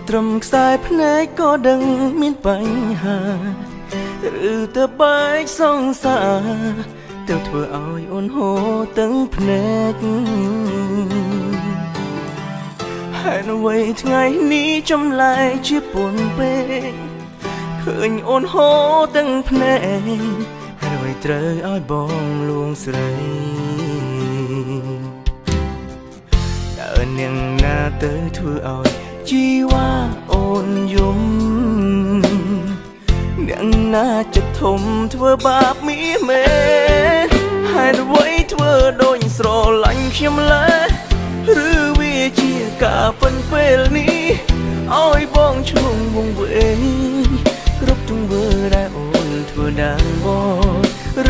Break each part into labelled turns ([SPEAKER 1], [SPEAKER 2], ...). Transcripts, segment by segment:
[SPEAKER 1] ត្រឹមខ្សែភ្នែកក៏ដឹងមានបញ្ហាឬទៅបែកសង្សារទៅធ្វើឲ្យអូនហូរទាំងភ្នែកហើយអ្វីថ្ងៃនេះចម្លែកជាពុនពេកឃើញអូនហូរទាំងភ្នែកហើយអ្វីត្រូវឲ្យបងលួងស្រីតើនាងណាទៅធ្វើឲ្យជីវ៉ាអូនយំអ្នកណាចិត្តធំធ្វើបាបមីមែនហើយអ្វីធ្វើដូចស្រឡាញ់ខ្ញុំឡើយឬវាជាការពិនពេលនេះឲ្យបងឈ្លងវង្វេងគ្រប់ទង្វើដែលអូនធ្វើដល់បង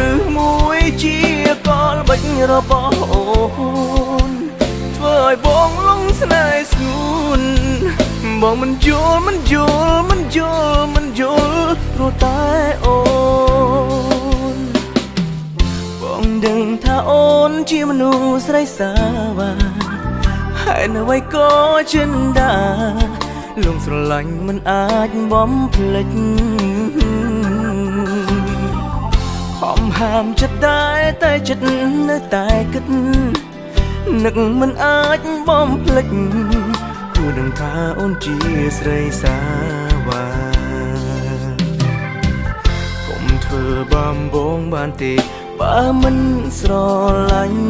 [SPEAKER 1] ឬមួយជាកលបិញរបស់អូនធ្វើឲ្យបងលងស្នេហ៍ស្ងួនបងមិនយល់ព្រោះតែអូនបងដឹងថាអូនជាមនុស្សស្រីសាវ៉ាហើយនៅអ្វីក៏ចិនដាលងស្រឡាញ់មិនអាចបំភ្លេចខំហាមចិត្តដែរតែចិត្តនៅតែគិតនឹកមិនអាចបំភ្លេចគួរដឹងថាអូនជាស្រីសាវ៉ាកុំធ្វើបំបងបានទេបើមិនស្រឡាញ់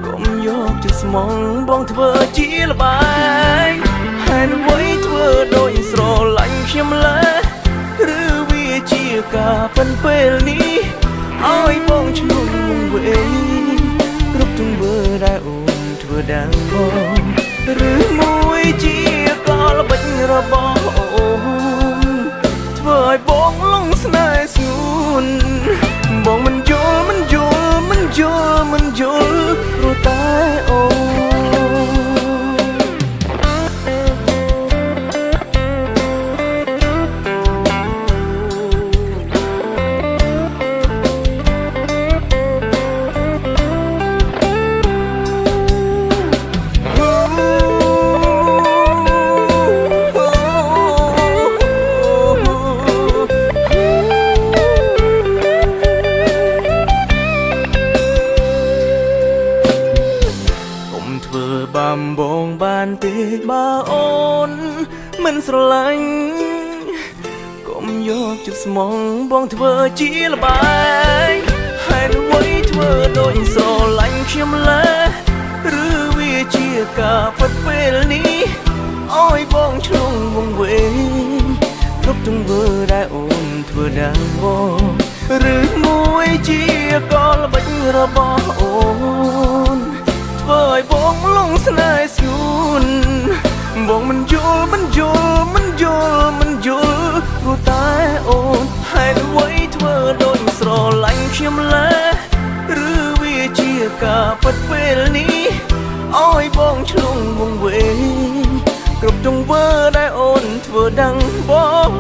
[SPEAKER 1] កុំយកចិត្តស្មងបងធ្វើជាល្បែងហើយអ្វីធ្វើដូចស្រឡាញ់ខ្ញុំឡើយឬវាជាការពិនពេលនេះឲ្យបងឈ្លងវេងគ្រប់ទង្វើដែលអូនធ្វើដល់បងឬមួយជាកលបិញរបស់អូនធ្វើឲ្យបងលងស្នេហ៍ស្ងួនបងមិនយល់ព្រោះតែអូនបំបងបានទេបើអូនមិនស្រឡាញ់កុំយកចិត្តស្មងបងធ្វើជាល្បែងហើយអ្វីធ្វើដូចស្រឡាញ់ខ្ញុំឡើយឬវាជាការពិតពេលនេះឲ្យបងឈ្លងវង្វេងគ្រប់ទង្វើដែលអូនធ្វើដល់បងឬមួយជាកលបិញរបស់អូនធ្វើឲ្យបងលងស្នេហ៍ស្ងួនបងមិនយល់ព្រោះតែអូនហើយអ្វីធ្វើដូចស្រឡាញ់ខ្ញុំឡើយឬវាជាការពិតពេលនេះឲ្យបងឈ្លងវង្វេងគ្រប់ទង្វើដែលអូនធ្វើដល់បង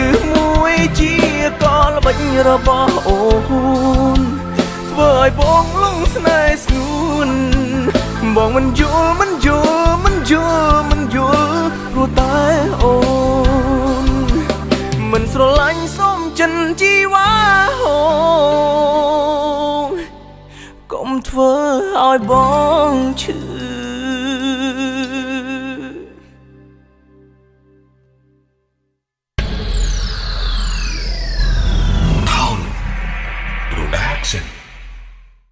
[SPEAKER 1] ឬមួយជាកលបិញរបស់អូនធ្វើឲ្យបងលងស្នេហ៍ស្ងួនបងមិនយល់ព្រោះតែអូនមិនស្រឡាញ់សូមចិនជីវ៉ាហូកុំធ្វើឲ្យបងឈឺ